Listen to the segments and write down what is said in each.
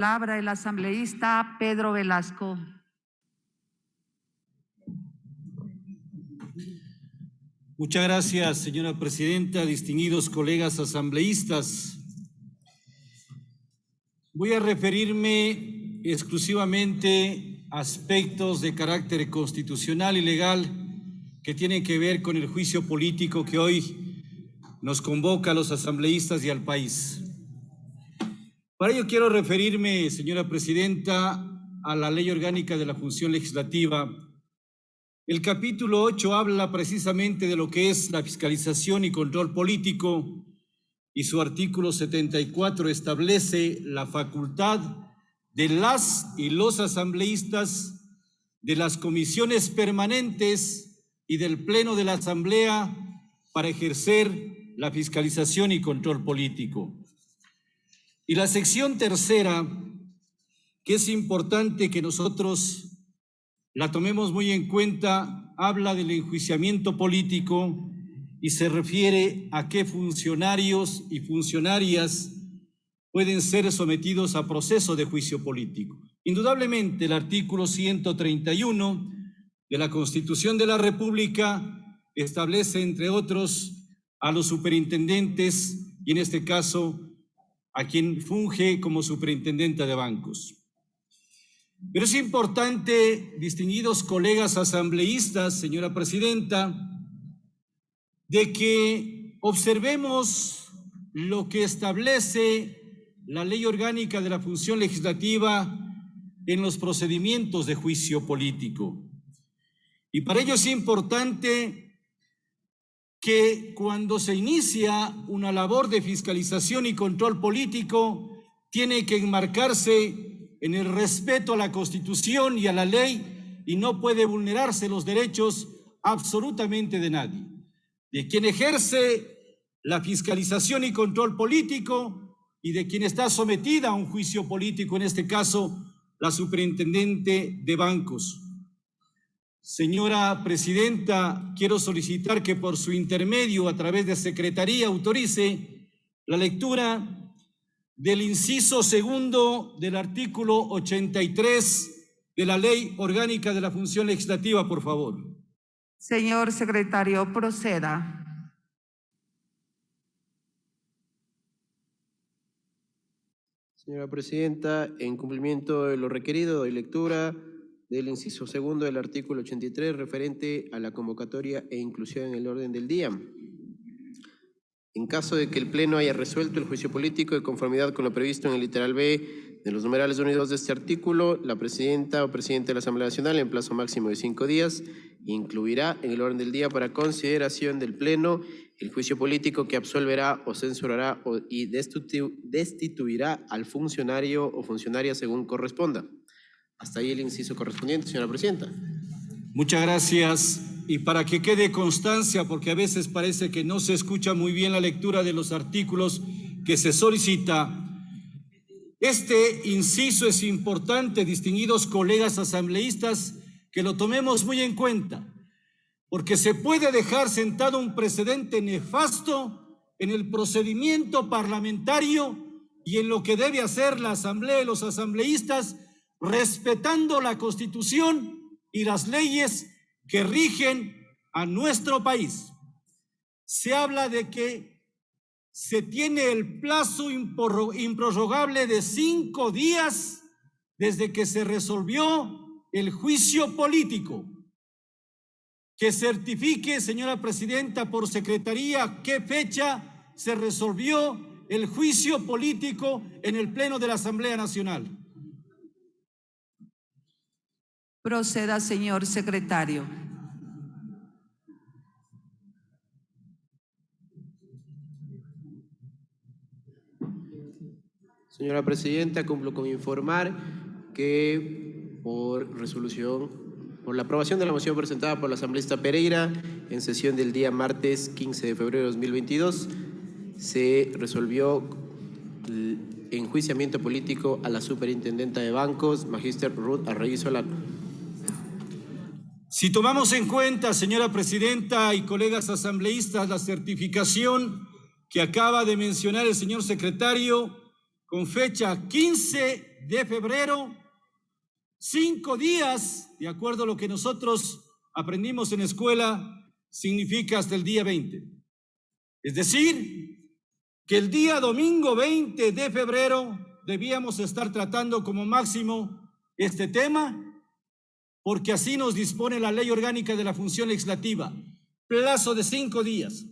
Palabra el asambleísta Pedro Velasco. Muchas gracias, señora presidenta, distinguidos colegas asambleístas. Voy a referirme exclusivamente a aspectos de carácter constitucional y legal que tienen que ver con el juicio político que hoy nos convoca a los asambleístas y al país. Para ello quiero referirme, señora presidenta, a la Ley Orgánica de la Función Legislativa. El capítulo 8 habla precisamente de lo que es la fiscalización y control político y su artículo 74 establece la facultad de las y los asambleístas, de las comisiones permanentes y del Pleno de la Asamblea para ejercer la fiscalización y control político. Y la sección tercera, que es importante que nosotros la tomemos muy en cuenta, habla del enjuiciamiento político y se refiere a qué funcionarios y funcionarias pueden ser sometidos a proceso de juicio político. Indudablemente, el artículo 131 de la Constitución de la República establece, entre otros, a los superintendentes y en este caso a quien funge como superintendente de bancos. Pero es importante, distinguidos colegas asambleístas, señora presidenta, de que observemos lo que establece la Ley Orgánica de la Función Legislativa en los procedimientos de juicio político. Y para ello es importante que cuando se inicia una labor de fiscalización y control político, tiene que enmarcarse en el respeto a la Constitución y a la ley y no puede vulnerarse los derechos absolutamente de nadie. De quien ejerce la fiscalización y control político y de quien está sometida a un juicio político, en este caso, la superintendente de bancos. Señora presidenta, quiero solicitar que por su intermedio, a través de Secretaría, autorice la lectura del inciso segundo del artículo 83 de la Ley Orgánica de la Función Legislativa, por favor. Señor secretario, proceda. Señora presidenta, en cumplimiento de lo requerido, doy lectura del inciso segundo del artículo 83 referente a la convocatoria e inclusión en el orden del día. En caso de que el Pleno haya resuelto el juicio político de conformidad con lo previsto en el literal B de los numerales 1 y 2 de este artículo, la presidenta o presidente de la Asamblea Nacional, en plazo máximo de 5 días, incluirá en el orden del día para consideración del Pleno el juicio político que absolverá o censurará y destituirá al funcionario o funcionaria según corresponda. Hasta ahí el inciso correspondiente, señora presidenta. Muchas gracias. Y para que quede constancia, porque a veces parece que no se escucha muy bien la lectura de los artículos que se solicita, este inciso es importante, distinguidos colegas asambleístas, que lo tomemos muy en cuenta, porque se puede dejar sentado un precedente nefasto en el procedimiento parlamentario y en lo que debe hacer la Asamblea y los asambleístas, respetando la Constitución y las leyes que rigen a nuestro país. Se habla de que se tiene el plazo improrrogable de 5 días desde que se resolvió el juicio político. Que certifique, señora presidenta, por secretaría qué fecha se resolvió el juicio político en el Pleno de la Asamblea Nacional. Proceda, señor secretario. Señora presidenta, cumplo con informar que por la aprobación de la moción presentada por la asambleísta Pereira en sesión del día martes 15 de febrero de 2022, se resolvió el enjuiciamiento político a la superintendenta de bancos, Magíster Ruth Arregui Solano. Si tomamos en cuenta, señora presidenta y colegas asambleístas, la certificación que acaba de mencionar el señor secretario, con fecha 15 de febrero, 5 días, de acuerdo a lo que nosotros aprendimos en la escuela, significa hasta el día 20. Es decir, que el día domingo 20 de febrero debíamos estar tratando como máximo este tema, porque así nos dispone la Ley Orgánica de la Función Legislativa. Plazo de 5 días.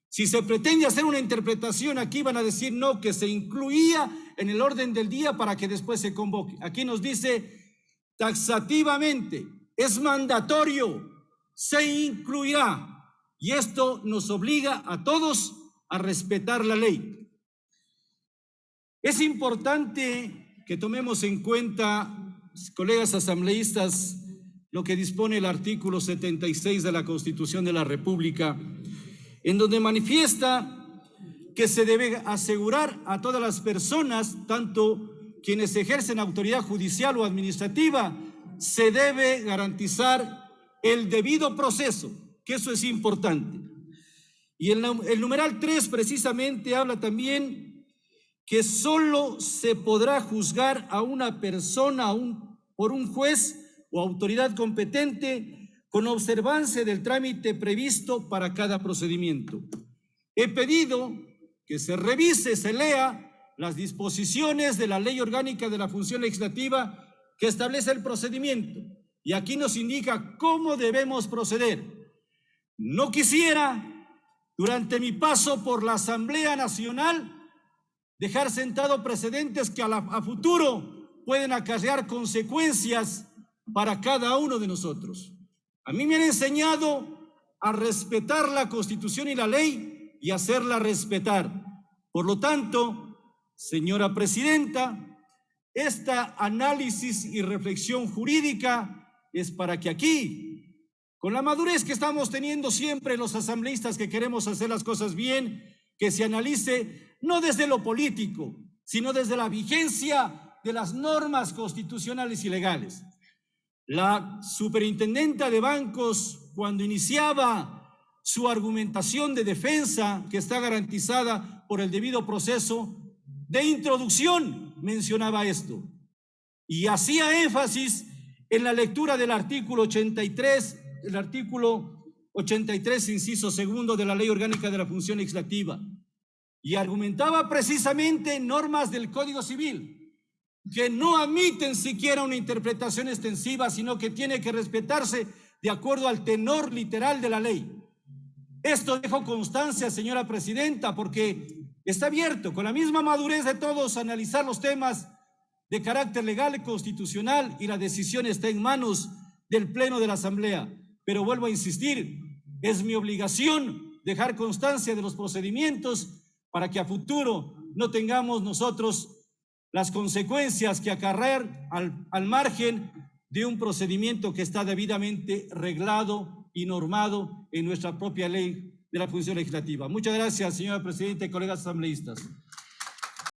Si se pretende hacer una interpretación, aquí van a decir no, que se incluía en el orden del día para que después se convoque. Aquí nos dice taxativamente, es mandatorio, se incluirá. Y esto nos obliga a todos a respetar la ley. Es importante que tomemos en cuenta, colegas asambleístas, lo que dispone el artículo 76 de la Constitución de la República, en donde manifiesta que se debe asegurar a todas las personas, tanto quienes ejercen autoridad judicial o administrativa, se debe garantizar el debido proceso, que eso es importante. Y el numeral 3 precisamente habla también que solo se podrá juzgar a una persona por un juez o autoridad competente con observancia del trámite previsto para cada procedimiento. He pedido que se revise, se lea las disposiciones de la Ley Orgánica de la Función Legislativa que establece el procedimiento, y aquí nos indica cómo debemos proceder. No quisiera, durante mi paso por la Asamblea Nacional, dejar sentado precedentes que a futuro pueden acarrear consecuencias para cada uno de nosotros. A mí me han enseñado a respetar la Constitución y la ley y hacerla respetar. Por lo tanto, señora presidenta, esta análisis y reflexión jurídica es para que aquí, con la madurez que estamos teniendo siempre los asambleístas que queremos hacer las cosas bien, que se analice no desde lo político, sino desde la vigencia de las normas constitucionales y legales. La superintendenta de bancos, cuando iniciaba su argumentación de defensa, que está garantizada por el debido proceso de introducción, mencionaba esto y hacía énfasis en la lectura del artículo 83, inciso segundo de la Ley Orgánica de la Función Legislativa, y argumentaba precisamente normas del Código Civil que no admiten siquiera una interpretación extensiva, sino que tiene que respetarse de acuerdo al tenor literal de la ley. Esto dejo constancia, señora presidenta, porque está abierto, con la misma madurez de todos, a analizar los temas de carácter legal y constitucional, y la decisión está en manos del Pleno de la Asamblea. Pero vuelvo a insistir, es mi obligación dejar constancia de los procedimientos para que a futuro no tengamos nosotros las consecuencias que acarrear al margen de un procedimiento que está debidamente reglado y normado en nuestra propia ley de la Función Legislativa. Muchas gracias, señora presidenta y colegas asambleístas.